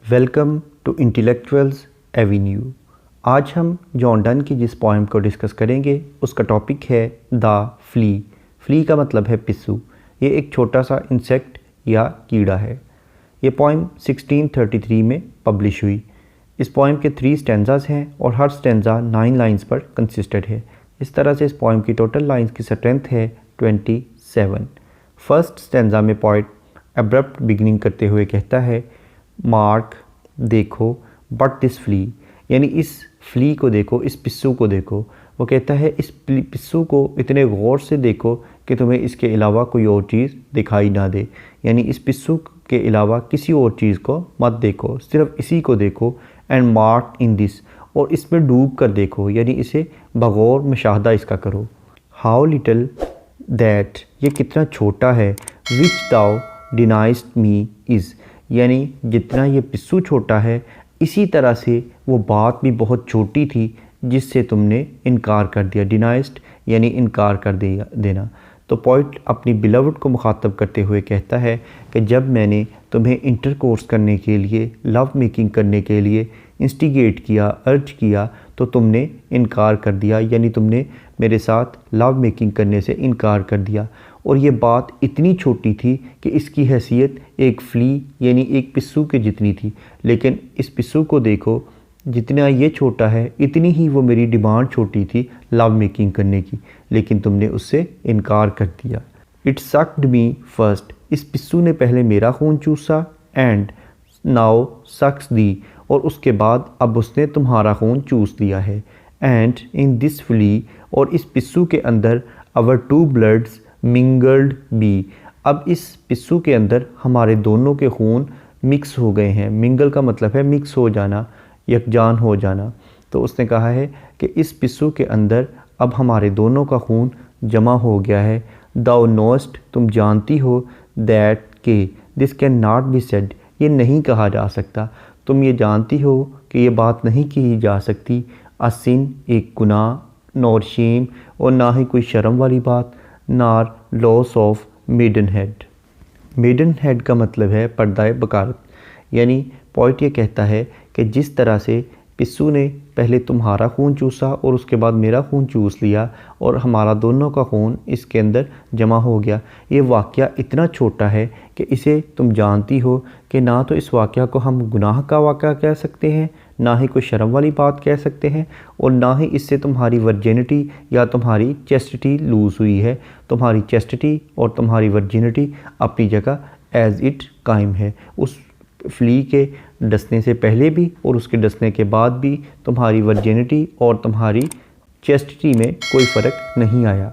Welcome to intellectuals Avenue. आज हम John Donne की जिस पोएम को डिस्कस करेंगे उसका टॉपिक है द फ्ली। फ्ली का मतलब है पिस्सू। ये एक छोटा सा इंसेक्ट या कीड़ा है। ये पोएम 1633 में पब्लिश हुई। इस पोएम के 3 स्टैंजास हैं और हर स्टैंजा 9 लाइंस पर कंसिस्टेड है। इस तरह से इस पोएम की टोटल लाइंस की स्ट्रेंथ है 27। फर्स्ट स्टैंजा में पोइट अब्रप्ट बिगिनिंग करते हुए कहता है मार्क देखो बट दिस फ्ली, यानी इस फ्ली को देखो, इस पिस्सू को देखो। वो कहता है इस पिस्सू को इतने गौर से देखो कि तुम्हें इसके अलावा कोई और चीज़ दिखाई ना दे, यानी इस पिस्सू के अलावा किसी और चीज़ को मत देखो, सिर्फ इसी को देखो। एंड मार्क इन दिस, और इसमें डूब कर देखो, यानी इसे बगौर मुशाहदा इसका करो। हाउ लिटिल दैट, ये कितना छोटा है। विच दाउ डिनाइस्ट मी इज़, यानी जितना ये पिस्सू छोटा है इसी तरह से वो बात भी बहुत छोटी थी जिससे तुमने इनकार कर दिया। डिनाइस्ट यानी इनकार कर देना। तो पोइट अपनी बिलवड को मुखातब करते हुए कहता है कि जब मैंने तुम्हें इंटरकोर्स करने के लिए, लव मेकिंग करने के लिए इंस्टिगेट किया, अर्ज किया, तो तुमने इनकार कर दिया, यानी तुमने मेरे साथ लव मेकिंग करने से इनकार कर दिया। और ये बात इतनी छोटी थी कि इसकी हैसियत एक फ्ली यानी एक पिस्सू के जितनी थी। लेकिन इस पिस्सू को देखो, जितना ये छोटा है इतनी ही वो मेरी डिमांड छोटी थी लव मेकिंग करने की, लेकिन तुमने उससे इनकार कर दिया। इट सक्ड मी फर्स्ट, इस पिस्सू ने पहले मेरा खून चूसा, एंड नाउ सक्स दी, और उसके बाद अब उसने तुम्हारा खून चूस लिया है। एंड इन दिस फ्ली, और इस पिस्सू के अंदर आवर 2 ब्लड्स मिंगल्ड बी, अब इस पिस्सू के अंदर हमारे दोनों के खून मिक्स हो गए हैं। मिंगल का मतलब है मिक्स हो जाना, यकजान हो जाना। तो उसने कहा है कि इस पिस्सू के अंदर अब हमारे दोनों का खून जमा हो गया है। दाउ नोस्ट, तुम जानती हो, दैट के this can not be said, ये नहीं कहा जा सकता। तुम ये जानती हो कि ये बात नहीं की जा सकती। अ सिन, एक गुनाह, नॉर शेम, और ना ही कोई शर्म वाली बात, nor loss of maiden head. Maidenhead का मतलब है पर्दाए बकारत, यानी पॉइंट ये कहता है कि जिस तरह से पिस्सू ने पहले तुम्हारा खून चूसा और उसके बाद मेरा खून चूस लिया और हमारा दोनों का खून इसके अंदर जमा हो गया, ये वाक़या इतना छोटा है कि इसे तुम जानती हो कि ना तो इस वाक़या को हम गुनाह का वाक़या कह सकते हैं, ना ही कोई शर्म वाली बात कह सकते हैं, और ना ही इससे तुम्हारी वर्जिनिटी या तुम्हारी चेस्टिटी लूज़ हुई है। तुम्हारी चेस्टिटी और तुम्हारी वर्जिनिटी अपनी जगह एज़ इट कायम है। उस फ्ली के डसने से पहले भी और उसके डसने के बाद भी तुम्हारी वर्जिनिटी और तुम्हारी चेस्टिटी में कोई फ़र्क नहीं आया।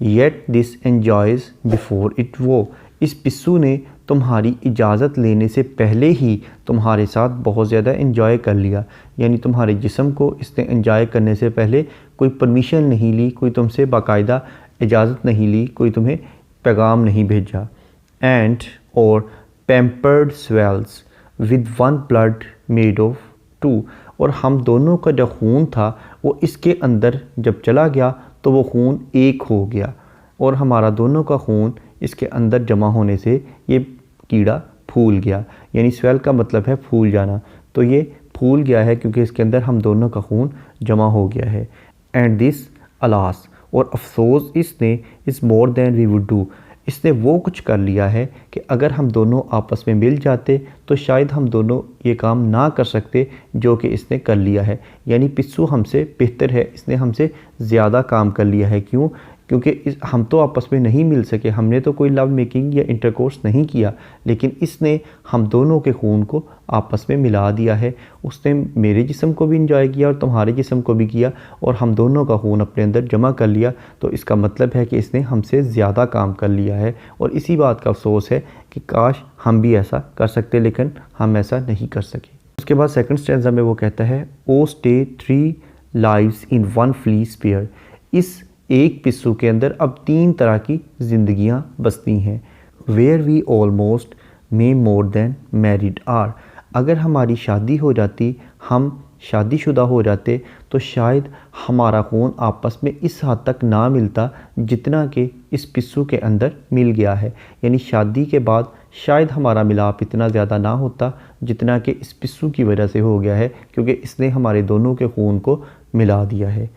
येट दिस एन्जॉयज़ बिफोर इट वो, इस पिस्सू ने तुम्हारी इजाज़त लेने से पहले ही तुम्हारे साथ बहुत ज़्यादा एंजॉय कर लिया, यानी तुम्हारे जिस्म को इसने एंजॉय करने से पहले कोई परमिशन नहीं ली, कोई तुमसे बाकायदा इजाज़त नहीं ली, कोई तुम्हें पैगाम नहीं भेजा। एंड और pampered swells with 1 blood made of 2, और हम दोनों का जो खून था वो इसके अंदर जब चला गया तो वो खून एक हो गया, और हमारा दोनों का खून इसके अंदर जमा होने से ये कीड़ा फूल गया, यानी स्वेल का मतलब है फूल जाना। तो ये फूल गया है क्योंकि इसके अंदर हम दोनों का खून जमा हो गया है। एंड दिस अलास, और अफसोस इसने, is more than we would do, इसने वो कुछ कर लिया है कि अगर हम दोनों आपस में मिल जाते तो शायद हम दोनों ये काम ना कर सकते जो कि इसने कर लिया है। यानी पिस्सू हमसे बेहतर है, इसने हमसे ज़्यादा काम कर लिया है। क्यों? क्योंकि हम तो आपस में नहीं मिल सके, हमने तो कोई लव मेकिंग या इंटरकोर्स नहीं किया, लेकिन इसने हम दोनों के खून को आपस में मिला दिया है। उसने मेरे जिस्म को भी इंजॉय किया और तुम्हारे जिस्म को भी किया, और हम दोनों का खून अपने अंदर जमा कर लिया। तो इसका मतलब है कि इसने हमसे ज़्यादा काम कर लिया है, और इसी बात का अफसोस है कि काश हम भी ऐसा कर सकते, लेकिन हम ऐसा नहीं कर सके। उसके बाद सेकंड स्टैंजा में वो कहता है oh stay 3 lives in 1 flea spare, इस एक पिस्सू के अंदर अब 3 तरह की ज़िंदगियां बसती हैं। Where we almost may more than married are, अगर हमारी शादी हो जाती, हम शादीशुदा हो जाते, तो शायद हमारा खून आपस में इस हद तक ना मिलता जितना कि इस पिस्सू के अंदर मिल गया है। यानी शादी के बाद शायद हमारा मिलाप इतना ज़्यादा ना होता जितना कि इस पिस्सू की वजह से हो गया है, क्योंकि इसने हमारे दोनों के खून को मिला दिया है।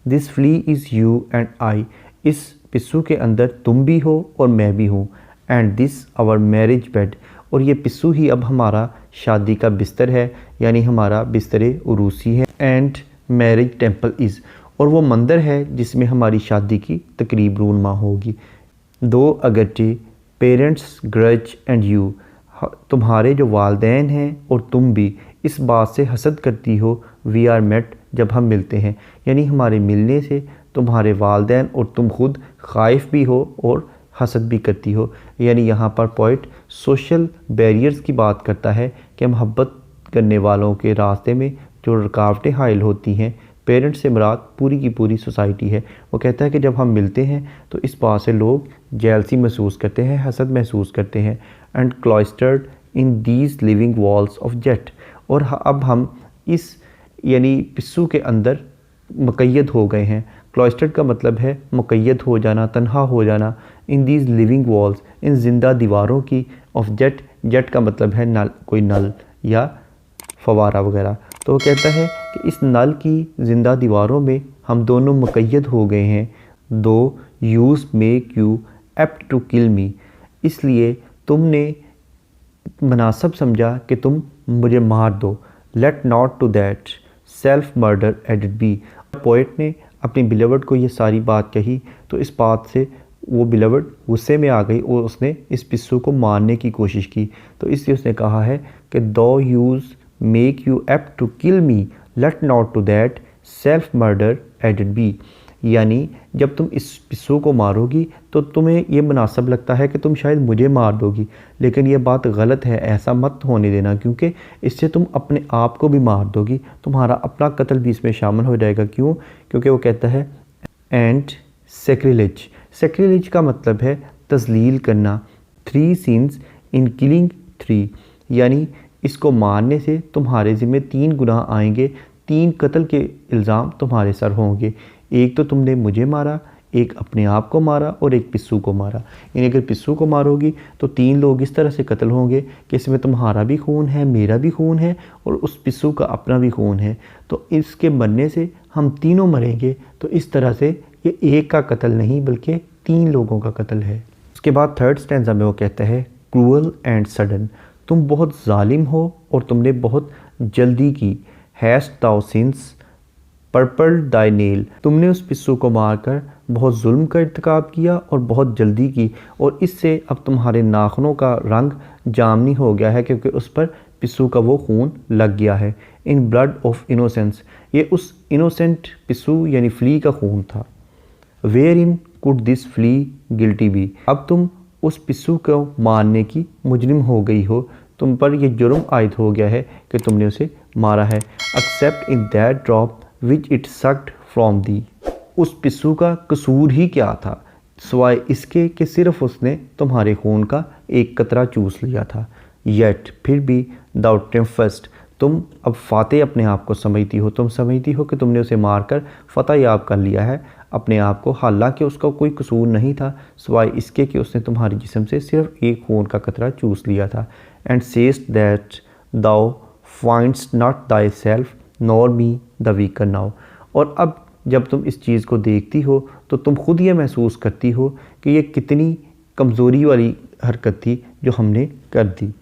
This flea is you and I, इस पिस्सू के अंदर तुम भी हो और मैं भी हूँ। And this our marriage bed, और ये पिस्सू ही अब हमारा शादी का बिस्तर है, यानी हमारा बिस्तर उरूसी है। एंड मैरिज टेम्पल इज़, और वो मंदिर है जिसमें हमारी शादी की तकरीब रूनमा होगी। दो अगरचे पेरेंट्स ग्रज एंड यू, तुम्हारे जो वालदैन हैं और तुम भी इस बात से हसद करती हो, वी आर मेट, जब हम मिलते हैं, यानी हमारे मिलने से तुम्हारे वालदैन और तुम खुद खाइफ भी हो और हसद भी करती हो। यानी यहाँ पर पोइट सोशल बैरियर्स की बात करता है कि मोहब्बत करने वालों के रास्ते में जो रुकावटें हाइल होती हैं, पेरेंट्स से मुराद पूरी की पूरी सोसाइटी है। वो कहता है कि जब हम मिलते हैं तो इस बात से लोग जेलसी महसूस करते हैं, हसद महसूस करते हैं। And cloistered in these living walls of jet, और अब हम इस यानी पिस्सू के अंदर मुक़य्यद हो गए हैं। क्लॉइस्टर्ड का मतलब है मुक़य्यद हो जाना, तन्हा हो जाना। इन दीज लिविंग वॉल्स, इन जिंदा दीवारों की, ऑफ जेट, जेट का मतलब है नल, कोई नल या फवारा वगैरह। तो वो कहता है कि इस नल की ज़िंदा दीवारों में हम दोनों मुक़य्यद हो गए हैं। Though use make you apt to kill me, इसलिए तुमने मुनासिब समझा कि तुम मुझे मार दो। Let not to that self murder added be, poet ने अपनी बिलवड को ये सारी बात कही तो इस बात से वो बिलवड गुस्से में आ गई और उसने इस पिस्सू को मारने की कोशिश की। तो इसलिए उसने कहा है कि though use make you apt to kill me, let not to that self murder added be, यानी जब तुम इस पिस्सू को मारोगी तो तुम्हें ये मुनासिब लगता है कि तुम शायद मुझे मार दोगी, लेकिन ये बात गलत है, ऐसा मत होने देना, क्योंकि इससे तुम अपने आप को भी मार दोगी, तुम्हारा अपना कत्ल भी इसमें शामिल हो जाएगा। क्यों? क्योंकि वो कहता है एंड सेक्रिलेज, सेक्रिलेज का मतलब है तज़लील करना। 3 सिंस इन किलिंग 3, यानी इसको मारने से तुम्हारे ज़िम्मे 3 गुनाह आएंगे, 3 कत्ल के इल्ज़ाम तुम्हारे सर होंगे। एक तो तुमने मुझे मारा, एक अपने आप को मारा और एक पिस्सू को मारा। यानी अगर पिस्सू को मारोगी तो 3 लोग इस तरह से कत्ल होंगे कि इसमें तुम्हारा भी खून है, मेरा भी खून है और उस पिस्सू का अपना भी खून है। तो इसके मरने से हम तीनों मरेंगे। तो इस तरह से ये एक का कत्ल नहीं बल्कि 3 लोगों का कत्ल है। उसके बाद 3rd स्टैंजा में वो कहता है क्रूअल एंड सडन, तुम बहुत जालिम हो और तुमने बहुत जल्दी की। हैस्ट दाउ सिंस पर्पल दाई नेल, तुमने उस पिस्सू को मारकर बहुत जुल्म का इर्तिकाब किया और बहुत जल्दी की, और इससे अब तुम्हारे नाखूनों का रंग जामनी हो गया है क्योंकि उस पर पिस्सू का वो खून लग गया है। इन ब्लड ऑफ इनोसेंस, ये उस इनोसेंट पिस्सू यानी फ्ली का खून था। Wherein could this flea guilty be, अब तुम उस पिस्सू को मारने की मुजरिम हो गई हो, तुम पर यह जुर्म आयद हो गया है कि तुमने उसे मारा है। Accept in that drop which it sucked from the, उस पिस्सू का कसूर ही क्या था सिवाय इसके कि सिर्फ उसने तुम्हारे खून का एक कतरा चूस लिया था। येट, फिर भी दाउ ट्रिम्फस्ट, तुम अब फातेह अपने आप को समझती हो, तुम समझती हो कि तुमने उसे मारकर फ़तह याब कर लिया है अपने आप को, हालांकि उसका कोई कसूर नहीं था सिवाय इसके कि उसने तुम्हारे जिस्म से सिर्फ एक खून का कतरा चूस लिया था। And sayest that thou findest not thyself nor me the weaker now, और अब जब तुम इस चीज़ को देखती हो तो तुम खुद ये महसूस करती हो कि ये कितनी कमज़ोरी वाली हरकत थी जो हमने कर दी।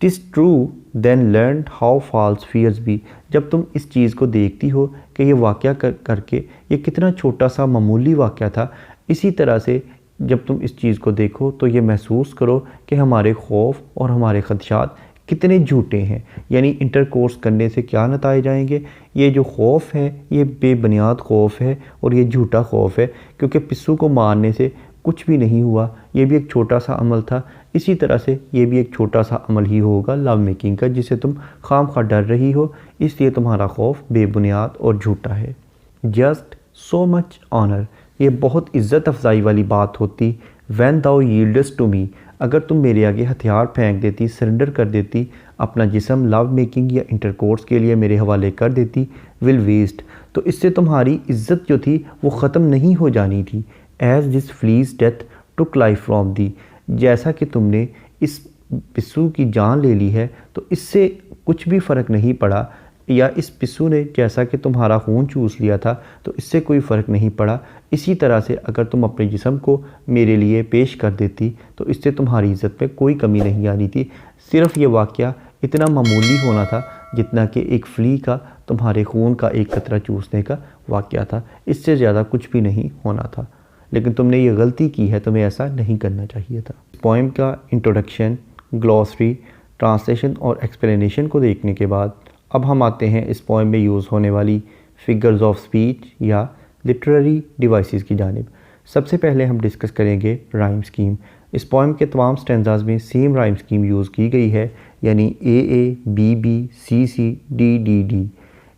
TISS true then learn how false fears B, जब तुम इस चीज़ को देखती हो कि ये वाक़या करके ये कितना छोटा सा मामूली वाक़या था, इसी तरह से जब तुम इस चीज़ को देखो तो ये महसूस करो कि हमारे खौफ और हमारे ख़दशात कितने झूठे हैं। यानी इंटरकोर्स करने से क्या नताइज आएंगे, ये जो खौफ है ये बेबुनियाद खौफ है और ये झूठा खौफ है, क्योंकि पिस्सू को मारने से कुछ भी नहीं हुआ, ये भी एक छोटा सा अमल था। इसी तरह से ये भी एक छोटा सा अमल ही होगा लव मेकिंग का, जिसे तुम खामखा डर रही हो, इसलिए तुम्हारा खौफ बेबुनियाद और झूठा है। जस्ट सो मच ऑनर, ये बहुत इज़्ज़त अफजाई वाली बात होती। वैन दाउ यील्डस टू मी, अगर तुम मेरे आगे हथियार फेंक देती, सरेंडर कर देती, अपना जिस्म लव मेकिंग या इंटरकोर्स के लिए मेरे हवाले कर देती, विल वेस्ट, तो इससे तुम्हारी इज़्ज़त जो थी वो ख़त्म नहीं हो जानी थी। As this flea's death took life from thee, जैसा कि तुमने इस पिस्सू की जान ले ली है तो इससे कुछ भी फ़र्क नहीं पड़ा, या इस पिस्सू ने जैसा कि तुम्हारा खून चूस लिया था तो इससे कोई फ़र्क नहीं पड़ा। इसी तरह से अगर तुम अपने जिस्म को मेरे लिए पेश कर देती तो इससे तुम्हारी इज़्ज़त में कोई कमी नहीं आ रही थी। सिर्फ ये वाक़या इतना मामूली होना था जितना कि एक फ्ली का तुम्हारे खून का एक कतरा चूसने का वाक़या था, इससे ज़्यादा कुछ भी नहीं होना था। लेकिन तुमने ये गलती की है, तुम्हें ऐसा नहीं करना चाहिए था। पोएम का इंट्रोडक्शन, ग्लॉसरी, ट्रांसलेशन और एक्सप्लेनेशन को देखने के बाद अब हम आते हैं इस पोएम में यूज़ होने वाली फिगर्स ऑफ स्पीच या लिटरेरी डिवाइसेस की जानिब। सबसे पहले हम डिस्कस करेंगे राइम स्कीम। इस पोएम के तमाम स्टैंजाज में सेम राइम स्कीम यूज़ की गई है, यानी A B B C C D D D,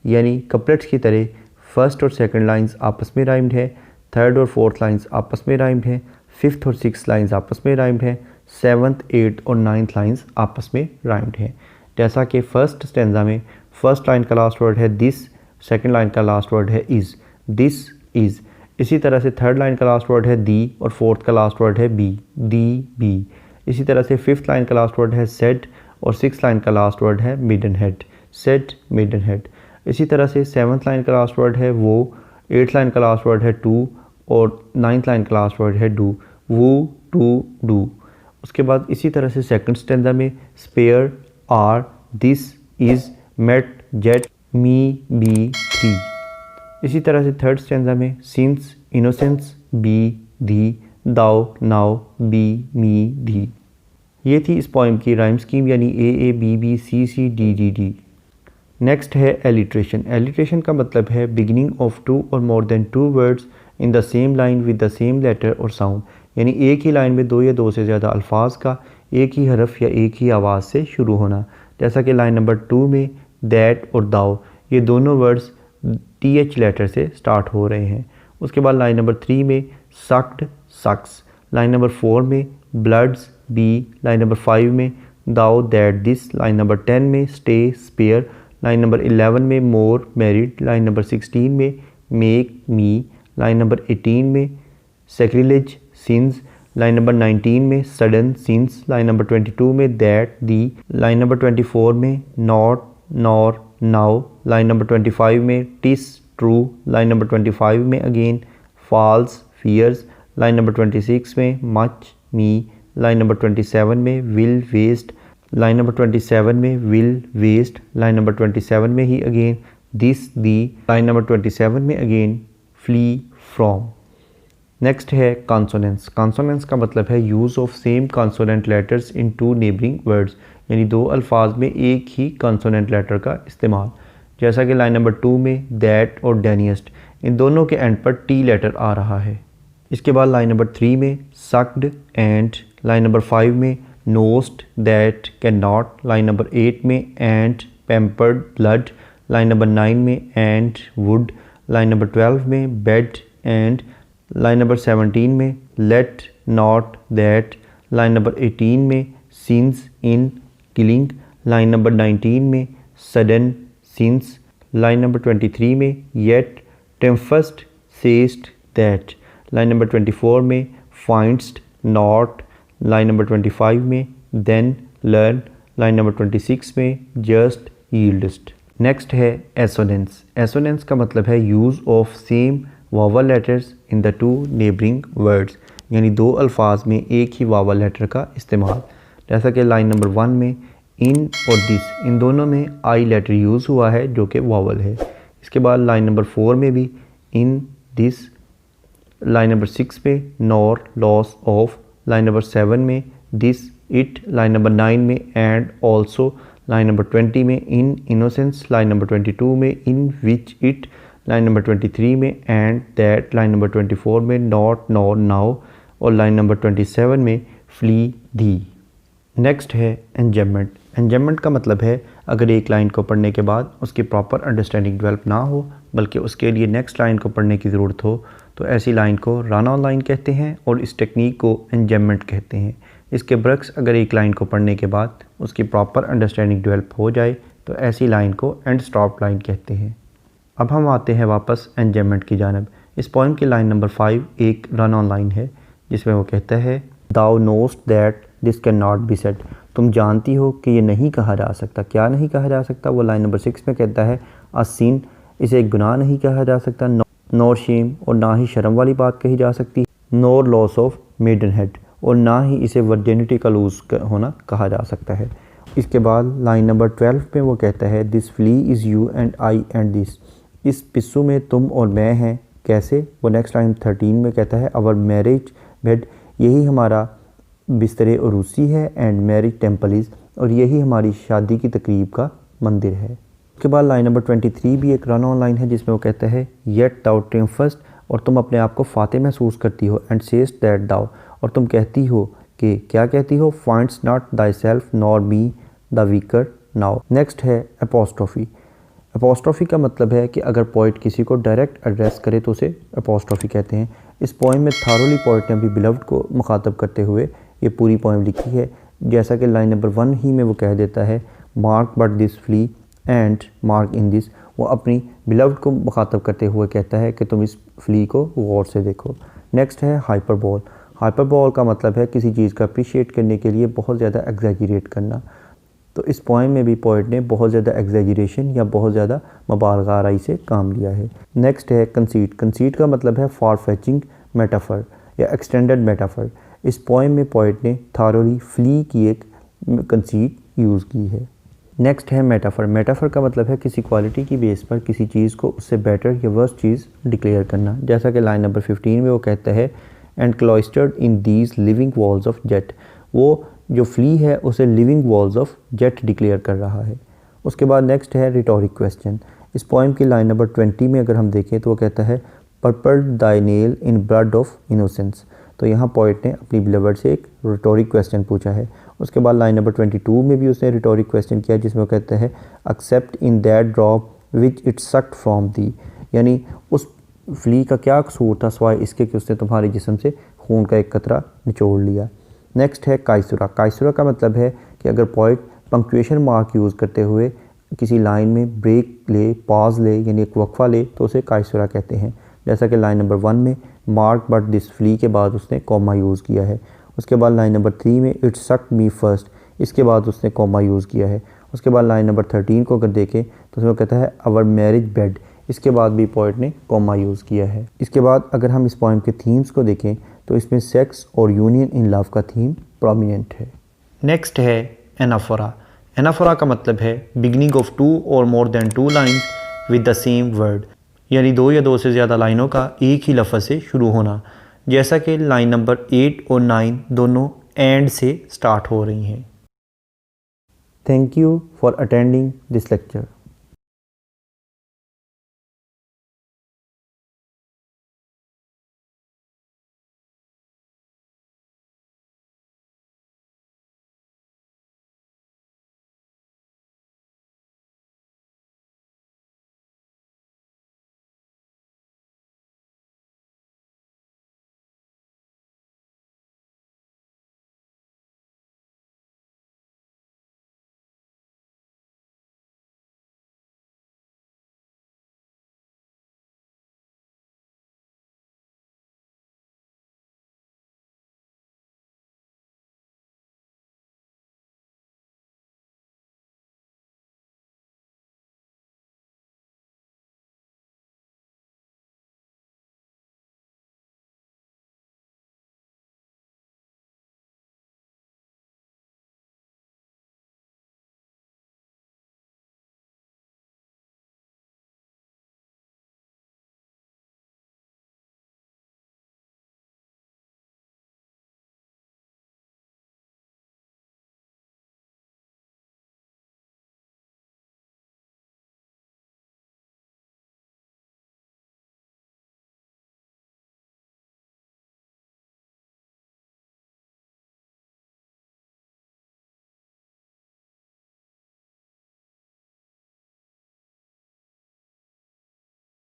यानी कपलेट्स की तरह फर्स्ट और सेकंड लाइंस आपस में राइम्ड है, थर्ड और फोर्थ लाइंस आपस में राइम्ड है, फिफ्थ और सिक्स लाइंस आपस में राइम्ड है, सेवन्थ, एट्थ और नाइन्थ लाइंस आपस में राइम्ड है। जैसा कि फर्स्ट स्टैंजा में फर्स्ट लाइन का लास्ट वर्ड है दिस, सेकंड लाइन का लास्ट वर्ड है इज़, दिस इज़। इसी तरह से थर्ड लाइन का लास्ट वर्ड है दी और फोर्थ का लास्ट वर्ड है बी, दी बी। इसी तरह से फिफ्थ लाइन का लास्ट वर्ड है सेड और सिक्स लाइन का लास्ट वर्ड है मिडन हेड, सेड मिडन हेड। इसी तरह से सेवन्थ लाइन का लास्ट वर्ड है वो, एट्थ लाइन का लास्ट वर्ड है टू और नाइन्थ लाइन का लास्ट वर्ड है डू, वो टू डू। उसके बाद इसी तरह से सेकंड स्टैंजा में spare, are, this, is, met, jet, me, be, three. इसी तरह से थर्ड स्टैंजा में since, innocence, be, thee, thou, now, B, मी, दी। ये थी इस पोएम की राइम स्कीम, यानी A B B C C D D D. Next है एलिट्रेशन। एलिट्रेशन का मतलब है बिगिनिंग ऑफ टू और more than two words in the same line with the same letter और साउंड, यानी एक ही लाइन में दो या दो से ज़्यादा अल्फाज का एक ही हरफ या एक ही आवाज़ से शुरू होना। जैसा कि लाइन नंबर 2 में दैट और दाओ, ये दोनों वर्ड्स TH लेटर से स्टार्ट हो रहे हैं। उसके बाद लाइन नंबर 3 में सक्ड, सक्स। लाइन नंबर 4 में ब्लड्स, बी। लाइन नंबर 5 में दाओ, दैट, दिस। लाइन नंबर 10 में स्टे, स्पेयर। लाइन नंबर 11 में मोर, मैरिड। लाइन नंबर 16 में मेक, मी। लाइन नंबर 18 में सैक्रिलेज, सिंस। लाइन नंबर 19 में सडन, सिंस। लाइन नंबर 22 में दैट, दी। लाइन नंबर 24 में not, nor, now. Line number 25 में TISS, true. Line number 25 में again false, fears. Line number 26 में much, मी। Line number 27 में will, waste. Line number 27 में will, waste. Line number 27 में ही again this, thee. Line number 27 में again flea, from. Next है consonants. Consonants का मतलब है use of same consonant letters in two neighbouring words, यानी दो अल्फाज में एक ही कॉन्सोनेंट लेटर का इस्तेमाल। जैसा कि लाइन नंबर 2 में दैट और डैनियस्ट, इन दोनों के एंड पर टी लेटर आ रहा है। इसके बाद लाइन नंबर 3 में सक्ड एंड। लाइन नंबर 5 में knowest, that, can not. Line number 8 में and, pampered, blood. Line number 9 में एंड, वुड। लाइन नंबर 12 में बेड एंड। लाइन नंबर 17 में let, not, that. Line number 18 में since, in, killing. Line number 19 में sudden, since. Line number 23 में yet, tempest, tossed, that. Line number 24 में फाइंड्स्ट, not. Line number 25 में then, learn. Line number 26 में just, यील्डस्ट। Next है assonance. Assonance का मतलब है use of same vowel letters in the two neighbouring words, यानी दो अल्फाज में एक ही वावल लेटर का इस्तेमाल। जैसा कि लाइन नंबर 1 में इन और दिस, इन दोनों में आई लेटर यूज़ हुआ है जो कि वावल है। इसके बाद लाइन नंबर 4 में भी इन, दिस। लाइन नंबर 6 में nor, loss, of. Line number 7 में दिस, इट। लाइन नंबर 9 में एंड, ऑल्सो। लाइन नंबर 20 में इन, इनोसेंस। लाइन नंबर 22 में इन विच, इट। लाइन नंबर 23 में एंड, दैट। लाइन नंबर 24 में नॉट, नॉर, नाउ। और लाइन नंबर 27 में flee, दी। Next है एंजम्मेंट। एंजम्मेंट का मतलब है अगर एक लाइन को पढ़ने के बाद उसकी प्रॉपर अंडरस्टैंडिंग डेवलप ना हो बल्कि उसके लिए नेक्स्ट लाइन को पढ़ने की ज़रूरत हो तो ऐसी लाइन को रन ऑन लाइन कहते हैं और इस टेक्निक को एंजम्मेंट कहते हैं। इसके बरक्स अगर एक लाइन को पढ़ने के बाद उसकी प्रॉपर अंडरस्टैंडिंग डेवलप हो जाए तो ऐसी लाइन को एंड स्टॉप लाइन कहते हैं। अब हम आते हैं वापस एंजम्मेंट की जानब। इस पोएम की लाइन नंबर 5 एक रन ऑन लाइन है जिसमें वो कहता है thou knowest that this can not be said. तुम जानती हो कि ये नहीं कहा जा सकता। क्या नहीं कहा जा सकता? वो लाइन नंबर 6 में कहता है असीन, इसे एक गुनाह नहीं कहा जा सकता, नॉर शेम, और ना ही शर्म वाली बात कही जा सकती, nor loss of maiden head, और ना ही इसे वर्जिनिटी का लूज होना कहा जा सकता है। इसके बाद लाइन नंबर 12 में वो कहता है this flea is you and I and this, इस पिस्सू में तुम और मैं हैं। कैसे? वो नेक्स्ट लाइन 13 में कहता है आवर मैरिज बेड, यही हमारा बिस्तर उरूसी है, एंड मैरिज टेम्पल इज़, और यही हमारी शादी की तकरीब का मंदिर है। उसके बाद लाइन नंबर 23 भी एक रन ऑन लाइन है जिसमें वो कहता है येट दाउ ट्रिम्फस्ट, और तुम अपने आप को फाते महसूस करती हो, एंड सेस्ट दैट दाउ, और तुम कहती हो कि क्या कहती हो, finds not thyself nor me the weaker now. Next है अपोस्ट्रोफी। अपोस्ट्रोफी का मतलब है कि अगर पोइट किसी को डायरेक्ट एड्रेस करे तो उसे अपोस्ट्रोफी कहते हैं। इस पोइम में थारोली पोइट ने अपनी बिलव्ड को मुखातब करते हुए ये पूरी पोइम लिखी है। जैसा कि लाइन नंबर 1 ही में वो कह देता है mark but this flea and mark in this, वो अपनी बिलव्ड को मुखातब करते हुए कहता है कि तुम इस फ्ली को गौर से देखो। नेक्स्ट है हाइपरबोल। हाइपरबोल का मतलब है किसी चीज़ का अप्रिशिएट करने के लिए बहुत ज़्यादा एग्जैजरेट करना। तो इस पोइम में भी पोइट ने बहुत ज़्यादा एग्जैजरेशन या बहुत ज़्यादा मुबालगा आराई से काम लिया है। नेक्स्ट है कंसीट। कंसीट का मतलब है फार फेचिंग मेटाफर या एक्सटेंडेड मेटाफर। इस पोइम में पोइट ने थारोली फ्ली की एक कंसीट यूज़ की है। नेक्स्ट है मेटाफर। मेटाफर का मतलब है किसी क्वालिटी की बेस पर किसी चीज़ को उससे बेटर या वर्स्ट चीज़ डिक्लेयर करना। जैसा कि लाइन नंबर 15 में वो कहता है and cloistered in these living walls of jet, वो जो फ्ली है उसे living walls of jet declare कर रहा है। उसके बाद नेक्स्ट है रिटोरिक क्वेश्चन। इस पोइम की लाइन नंबर 20 में अगर हम देखें तो वो कहता है purpled thy nail in blood of innocence. तो यहाँ पोइट ने अपनी बिलवर्ड से एक रिटोरिक क्वेश्चन पूछा है। उसके बाद लाइन नंबर 22 में भी उसने रिटोरिक क्वेश्चन किया जिसमें वो कहता है accept in that drop which it सक्ट from the, यानी उस फ्ली का क्या कसूर था सिवाय इसके कि उसने तुम्हारे जिस्म से खून का एक कतरा निचोड़ लिया। नेक्स्ट है काइसुरा। काइसुरा का मतलब है कि अगर पोइट पंक्चुएशन मार्क यूज़ करते हुए किसी लाइन में ब्रेक ले, पॉज ले, यानी एक वक्फा ले, तो उसे काइसुरा कहते हैं। जैसा कि लाइन नंबर 1 में मार्क बट दिस फ्ली के बाद उसने कॉमा यूज़ किया है। उसके बाद लाइन नंबर 3 में इट सक्ड मी फर्स्ट, इसके बाद उसने कॉमा यूज़ किया है। उसके बाद लाइन नंबर 13 को अगर देखें तो उसमें कहता है आवर मैरिज बेड, इसके बाद भी पोइट ने कॉमा यूज़ किया है। इसके बाद अगर हम इस पोइम के थीम्स को देखें तो इसमें सेक्स और यूनियन इन लव का थीम प्रोमिनेंट है। नेक्स्ट है एनाफोरा। एनाफोरा का मतलब है बिगनिंग ऑफ 2 और more then 2 lines with the same word, यानी 2 या 2 से ज़्यादा लाइनों का एक ही लफ्ज़ से शुरू होना। जैसा कि लाइन नंबर 8 और 9 दोनों एंड से स्टार्ट हो रही हैं। Thank you for attending this lecture.